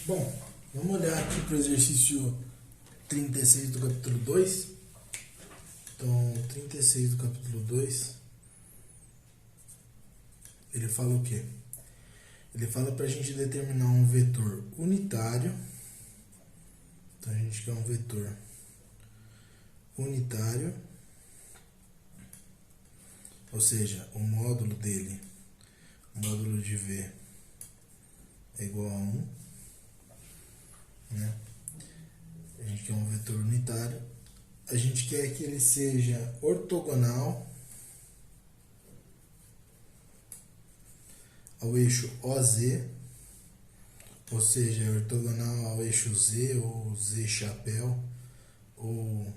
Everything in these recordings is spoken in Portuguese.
Bom, vamos olhar aqui para o exercício 36 do capítulo 2. Então, 36 do capítulo 2, ele fala o quê? Ele fala para a gente determinar um vetor unitário. Então, a gente quer um vetor unitário, ou seja, o módulo dele, o módulo de V é igual a 1, né? A gente quer um vetor unitário. A gente quer que ele seja ortogonal ao eixo OZ, ou seja, ortogonal ao eixo Z, ou Z chapéu, ou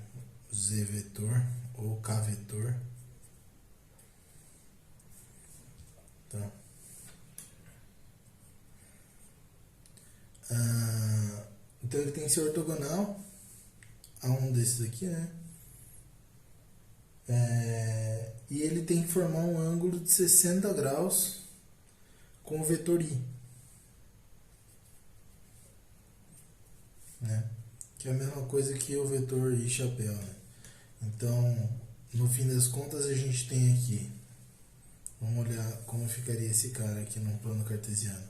Z vetor, ou K vetor. Tá? Então ele tem que ser ortogonal a um desses aqui, né? E ele tem que formar um ângulo de 60 graus com o vetor I, né? Que é a mesma coisa que o vetor I chapéu, né? Então, no fim das contas, a gente tem aqui, vamos olhar como ficaria esse cara aqui no plano cartesiano.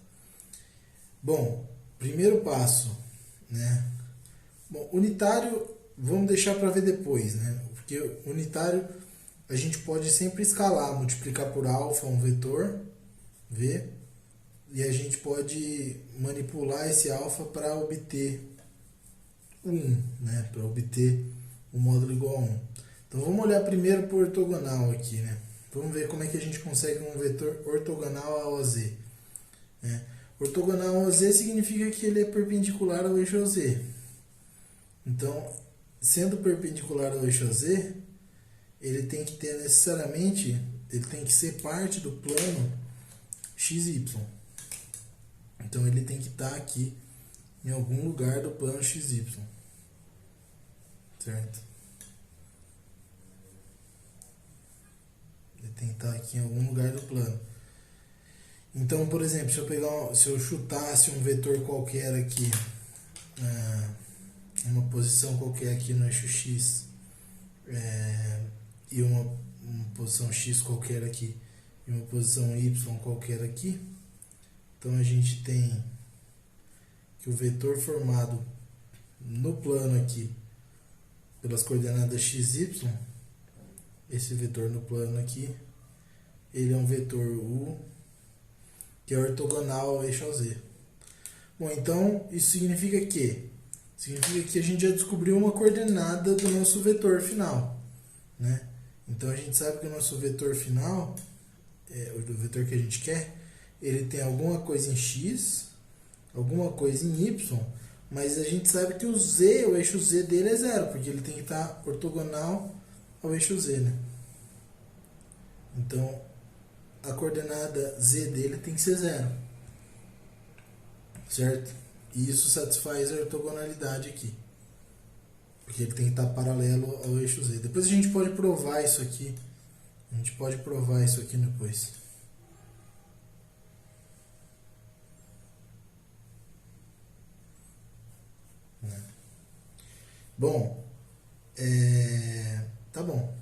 Bom, primeiro passo, né? Bom, unitário, vamos deixar para ver depois, né? Porque unitário a gente pode sempre escalar, multiplicar por alfa um vetor, V, e a gente pode manipular esse alfa para obter 1, né? Para obter o módulo igual a 1. Então vamos olhar primeiro para o ortogonal aqui, né? Vamos ver como é que a gente consegue um vetor ortogonal a OZ, né? Ortogonal a OZ significa que ele é perpendicular ao eixo OZ. Então, sendo perpendicular ao eixo OZ, ele tem que ter necessariamente, ele tem que ser parte do plano XY. Então ele tem que estar aqui em algum lugar do plano XY. Certo? Ele tem que estar aqui em algum lugar do plano. Então, por exemplo, se eu chutasse um vetor qualquer aqui, uma posição qualquer aqui no eixo X, e uma posição X qualquer aqui, e uma posição Y qualquer aqui, então a gente tem que o vetor formado no plano aqui pelas coordenadas x, y, esse vetor no plano aqui, ele é um vetor U que é ortogonal ao eixo Z. Bom, então isso significa que a gente já descobriu uma coordenada do nosso vetor final, né? Então a gente sabe que o nosso vetor final, o vetor que a gente quer, ele tem alguma coisa em x, alguma coisa em y, mas a gente sabe que o z, o eixo z dele é zero, porque ele tem que estar ortogonal ao eixo z, né? Então a coordenada z dele tem que ser zero, certo? E isso satisfaz a ortogonalidade aqui, porque ele tem que estar paralelo ao eixo z. Depois a gente pode provar isso aqui. Depois. Bom, tá bom.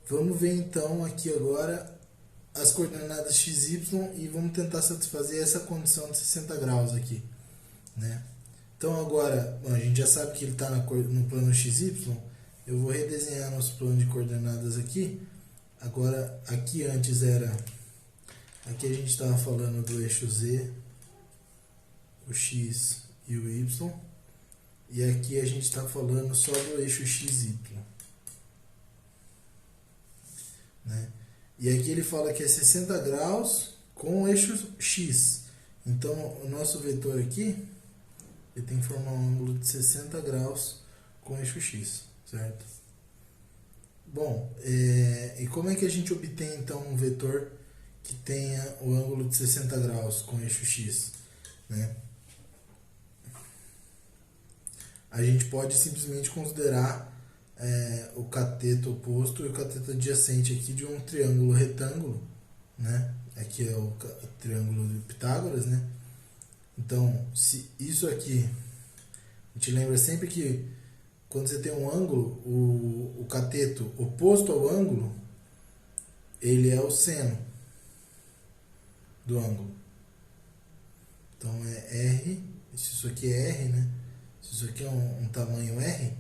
Vamos ver então aqui agora as coordenadas x, y e vamos tentar satisfazer essa condição de 60 graus aqui, né? Então agora, a gente já sabe que ele está no plano x, y. Eu vou redesenhar nosso plano de coordenadas aqui. Agora, aqui antes era... Aqui a gente estava falando do eixo z, o x e o y. E aqui a gente está falando só do eixo XY, né? E aqui ele fala que é 60 graus com o eixo X. Então o nosso vetor aqui, ele tem que formar um ângulo de 60 graus com o eixo X, certo? Bom, e como é que a gente obtém então um vetor que tenha o ângulo de 60 graus com o eixo X, né? A gente pode simplesmente considerar o cateto oposto e o cateto adjacente aqui de um triângulo retângulo, né? Aqui é o triângulo de Pitágoras, né? Então, se isso aqui, a gente lembra sempre que quando você tem um ângulo, o cateto oposto ao ângulo, ele é o seno do ângulo. Então é R, se isso aqui é R, né? Se isso aqui é um tamanho R,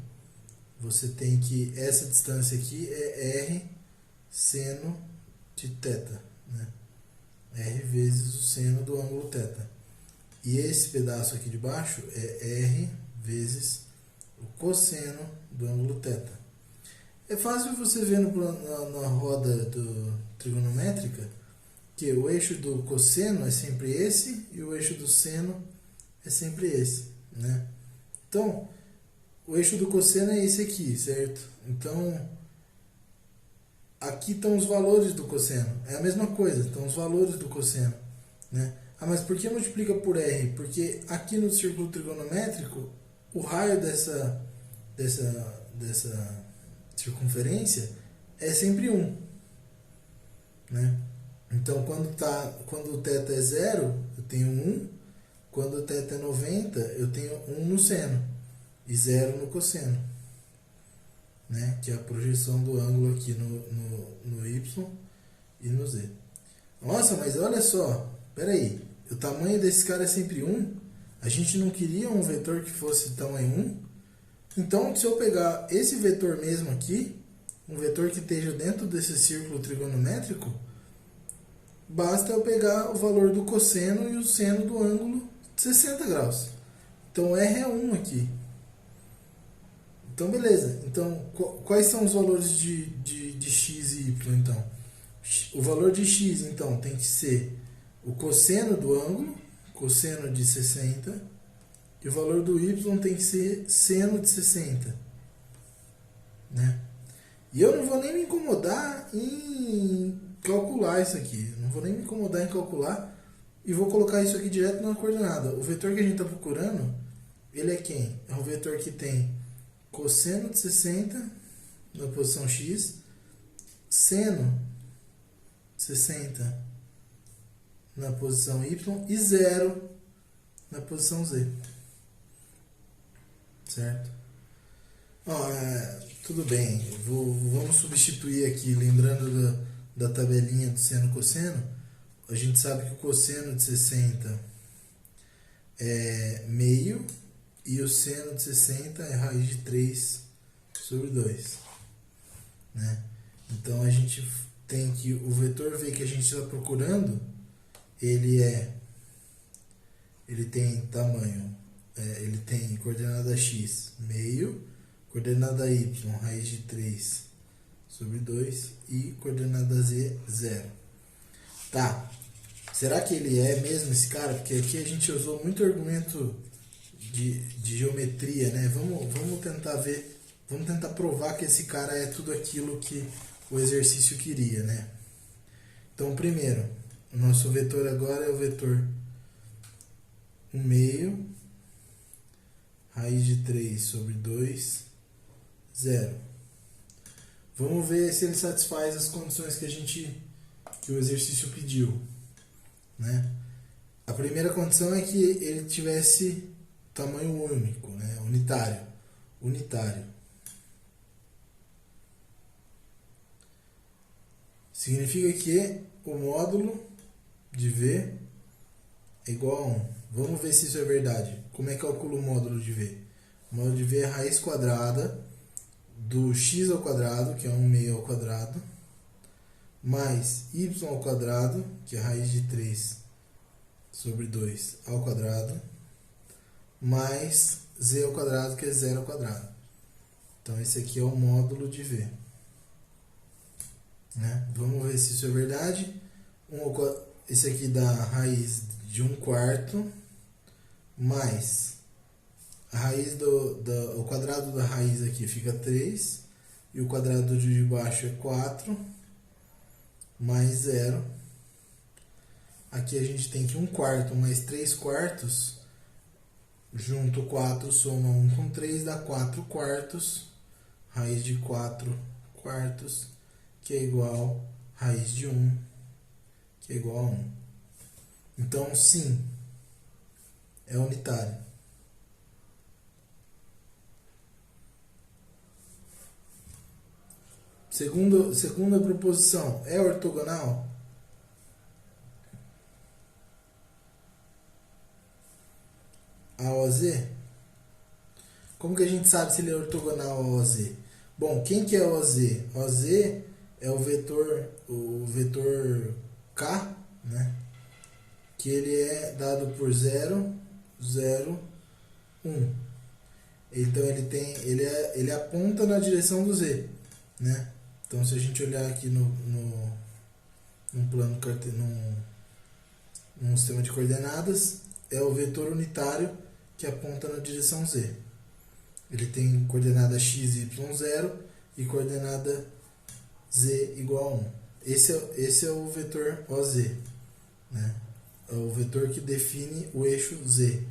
você tem que, essa distância aqui é R seno de θ, né? R vezes o seno do ângulo θ. E esse pedaço aqui de baixo é R vezes o cosseno do ângulo θ. É fácil você ver na roda trigonométrica que o eixo do cosseno é sempre esse e o eixo do seno é sempre esse, né? Então, o eixo do cosseno é esse aqui, certo? Então, aqui estão os valores do cosseno. É a mesma coisa, estão os valores do cosseno, né? Ah, mas por que multiplica por R? Porque aqui no círculo trigonométrico, o raio dessa circunferência é sempre 1, né? Então, quando o θ é 0, eu tenho 1. Quando o θ é 90, eu tenho 1 no seno e 0 no cosseno, né? Que é a projeção do ângulo aqui no Y e no Z. Nossa, mas olha só, peraí, o tamanho desse cara é sempre 1? A gente não queria um vetor que fosse tamanho 1? Então, se eu pegar esse vetor mesmo aqui, um vetor que esteja dentro desse círculo trigonométrico, basta eu pegar o valor do cosseno e o seno do ângulo de 60 graus. Então, R é 1 aqui. Então, beleza. Então, quais são os valores de x e y, então? O valor de x, então, tem que ser o cosseno do ângulo, cosseno de 60, e o valor do y tem que ser seno de 60, né? E eu não vou nem me incomodar em calcular isso aqui. Não vou nem me incomodar em calcular e vou colocar isso aqui direto na coordenada. O vetor que a gente está procurando, ele é quem? É um vetor que tem cosseno de 60 na posição x, seno de 60 na posição y e 0 na posição z. Certo? Tudo bem, vamos substituir aqui, lembrando da tabelinha do seno e cosseno. A gente sabe que o cosseno de 60 é meio e o seno de 60 é raiz de 3 sobre 2, né? Então a gente tem que o vetor v que a gente está procurando, ele tem tamanho, ele tem coordenada x meio, coordenada y raiz de 3 sobre 2 e coordenada z 0. Tá, será que ele é mesmo esse cara? Porque aqui a gente usou muito argumento de geometria, né? Vamos tentar ver, vamos tentar provar que esse cara é tudo aquilo que o exercício queria, né? Então, primeiro, o nosso vetor agora é o vetor 1 meio, raiz de 3 sobre 2, 0. Vamos ver se ele satisfaz as condições que o exercício pediu, né? A primeira condição é que ele tivesse tamanho único, né? Unitário. Significa que o módulo de V é igual a 1. Vamos ver se isso é verdade. Como é que calcula o módulo de V? O módulo de V é a raiz quadrada do x ao quadrado, que é 1 meio ao quadrado, mais y ao quadrado, que é a raiz de 3 sobre 2 ao quadrado, mais z ao quadrado, que é 0 ao quadrado. Então, esse aqui é o módulo de V. Né? Vamos ver se isso é verdade. Esse aqui dá a raiz de 1/4 mais a raiz o quadrado da raiz aqui fica 3 e o quadrado de baixo é 4 mais 0. Aqui a gente tem que 1/4 mais 3/4 junto 4 soma 1 com 3 dá 4/4, raiz de 4/4, que é igual a raiz de 1, que é igual a 1. Então, sim, é unitário. Segunda proposição, é ortogonal? A OZ? Como que a gente sabe se ele é ortogonal ao OZ? Bom, quem que é o OZ? OZ é o vetor K, né? Que ele é dado por 0, 0, 1. Então ele aponta na direção do Z, né? Então se a gente olhar aqui num plano num sistema de coordenadas, é o vetor unitário que aponta na direção Z. Ele tem coordenada x, y, 0 e coordenada z igual a 1. Esse é o vetor OZ, né? É o vetor que define o eixo Z.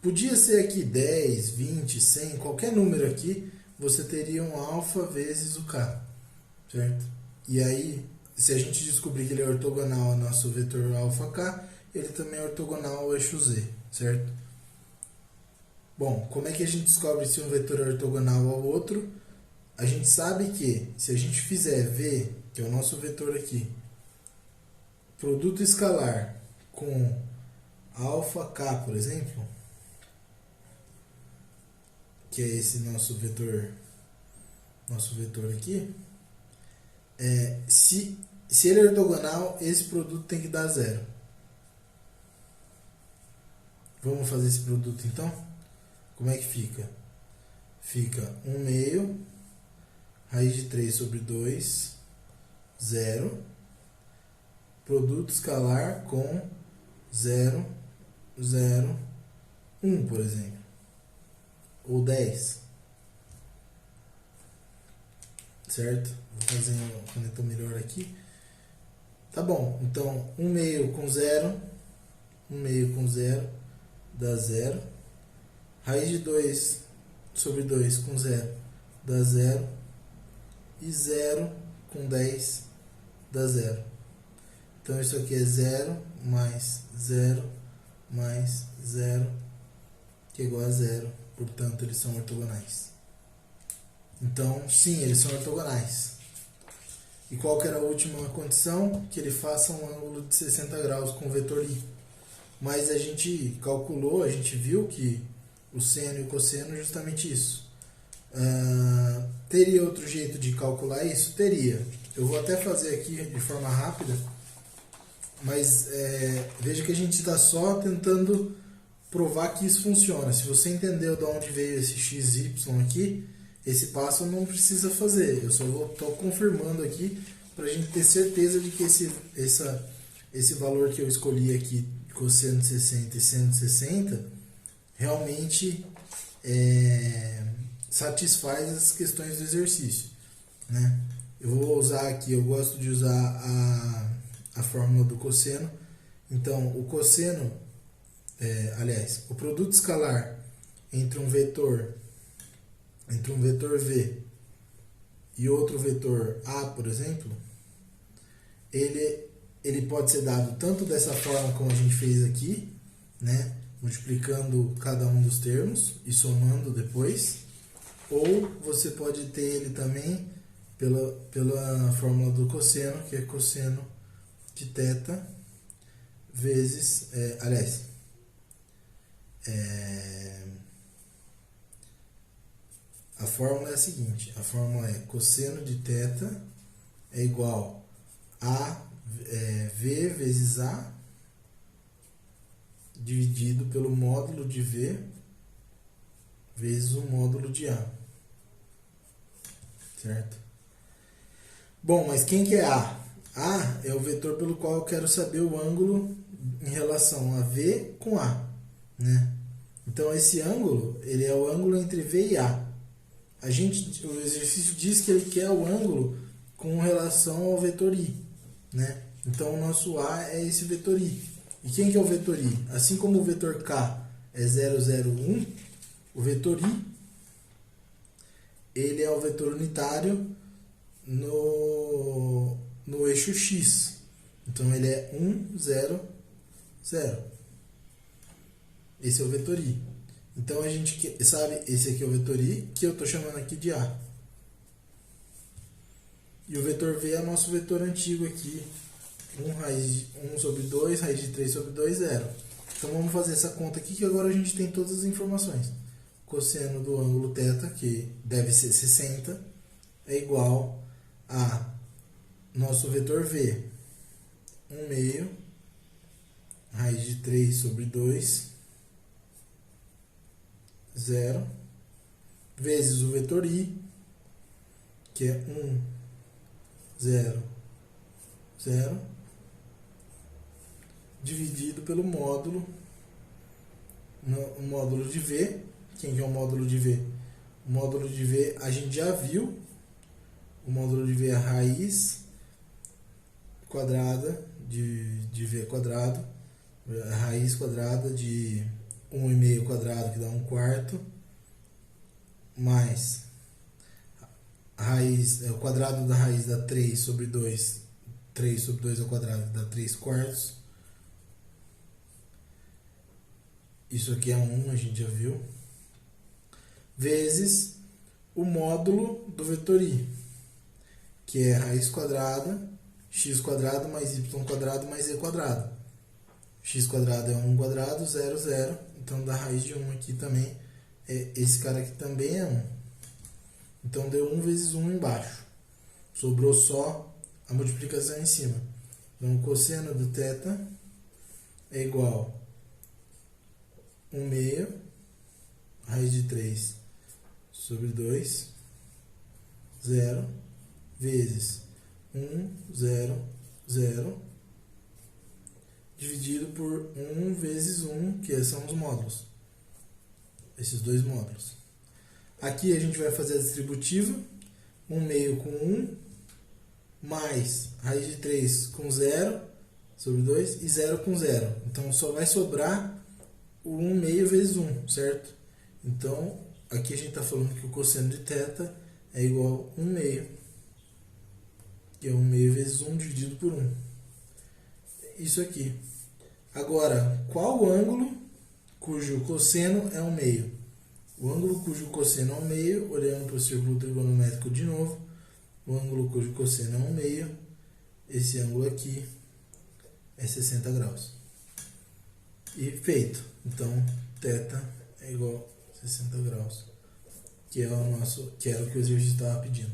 Podia ser aqui 10, 20, 100, qualquer número aqui, você teria um alfa vezes o K, certo? E aí, se a gente descobrir que ele é ortogonal ao nosso vetor alfa K, ele também é ortogonal ao eixo Z, certo? Bom, como é que a gente descobre se um vetor é ortogonal ao outro? A gente sabe que, se a gente fizer V, que é o nosso vetor aqui, produto escalar com alfa K, por exemplo, que é esse nosso vetor aqui, se ele é ortogonal, esse produto tem que dar 0. Vamos fazer esse produto então? Como é que fica? Fica 1 meio, raiz de 3 sobre 2, 0, produto escalar com 0, 0, 1, por exemplo. Ou 10. Certo? Vou fazer uma caneta melhor aqui. Tá bom, então 1 meio com 0, 1 meio com 0 dá 0. Raiz de 2 sobre 2 com 0 dá 0. E 0 com 10 dá 0. Então isso aqui é 0 mais 0 mais 0, que é igual a 0. Portanto, eles são ortogonais. Então, sim, eles são ortogonais. E qual que era a última condição? Que ele faça um ângulo de 60 graus com o vetor I. Mas a gente calculou, a gente viu que o seno e o cosseno é justamente isso. Teria outro jeito de calcular isso? Teria. Eu vou até fazer aqui de forma rápida, mas veja que a gente está só tentando provar que isso funciona. Se você entendeu de onde veio esse x, y aqui, esse passo não precisa fazer. Eu só estou confirmando aqui para a gente ter certeza de que esse valor que eu escolhi aqui, cosseno de 60 e seno de 60, realmente satisfaz as questões do exercício, né? Eu vou usar aqui, eu gosto de usar a fórmula do cosseno. Então, o cosseno, o produto escalar entre um vetor V e outro vetor A, por exemplo, ele pode ser dado tanto dessa forma como a gente fez aqui, né, multiplicando cada um dos termos e somando depois, ou você pode ter ele também pela fórmula do cosseno, que é cosseno de θ vezes, a fórmula é a seguinte, a fórmula é cosseno de θ é igual a V vezes A dividido pelo módulo de V vezes o módulo de A. Certo? Bom, mas quem que é A? A é o vetor pelo qual eu quero saber o ângulo em relação a V com A, né? Então esse ângulo, ele é o ângulo entre V e A. O exercício diz que ele quer o ângulo com relação ao vetor I, né? Então o nosso A é esse vetor I. E quem que é o vetor I? Assim como o vetor K é 0, 0, 1, o vetor I, ele é o vetor unitário no eixo X. Então ele é 1, 0, 0. Esse é o vetor I. Então a gente sabe, esse aqui é o vetor I, que eu estou chamando aqui de A. E o vetor V é o nosso vetor antigo aqui. 1 sobre 2, raiz de 3 sobre 2, 0. Então vamos fazer essa conta aqui, que agora a gente tem todas as informações. Cosseno do ângulo θ, que deve ser 60, é igual a nosso vetor V. 1 meio, raiz de 3 sobre 2, 0, vezes o vetor I, que é 1, 0, 0, dividido pelo módulo, o módulo de V. Quem que é o módulo de V? O módulo de V a gente já viu. O módulo de V é a raiz quadrada de V quadrado, a raiz quadrada de 1,5 quadrado, que dá 1/4, mais a raiz, o quadrado da raiz dá 3 sobre 2, 3 sobre 2 ao quadrado dá 3/4. Isso aqui é 1, a gente já viu. Vezes o módulo do vetor I, que é raiz quadrada, x quadrado mais y quadrado mais e quadrado. X quadrado é 1 quadrado, 0, 0. Então dá raiz de 1 aqui também. Esse cara aqui também é 1. Então deu 1 vezes 1 embaixo. Sobrou só a multiplicação em cima. Então o cosseno do θ é igual a 1 meio, raiz de 3 sobre 2, 0, vezes 1, 0, 0, dividido por 1 vezes 1, que são os módulos. Esses dois módulos. Aqui a gente vai fazer a distributiva. 1 meio com 1, mais raiz de 3 com 0 sobre 2 e 0 com 0. Então só vai sobrar o 1 meio vezes 1, certo? Então aqui a gente está falando que o cosseno de θ é igual a 1 meio, que é 1 meio vezes 1 dividido por 1. Isso aqui. Agora, qual o ângulo cujo cosseno é 1 meio? O ângulo cujo cosseno é 1 meio, olhando para o círculo trigonométrico de novo, o ângulo cujo cosseno é 1 meio, esse ângulo aqui é 60 graus. E feito. Então, θ é igual a 60 graus, que era o que o exercício estava pedindo.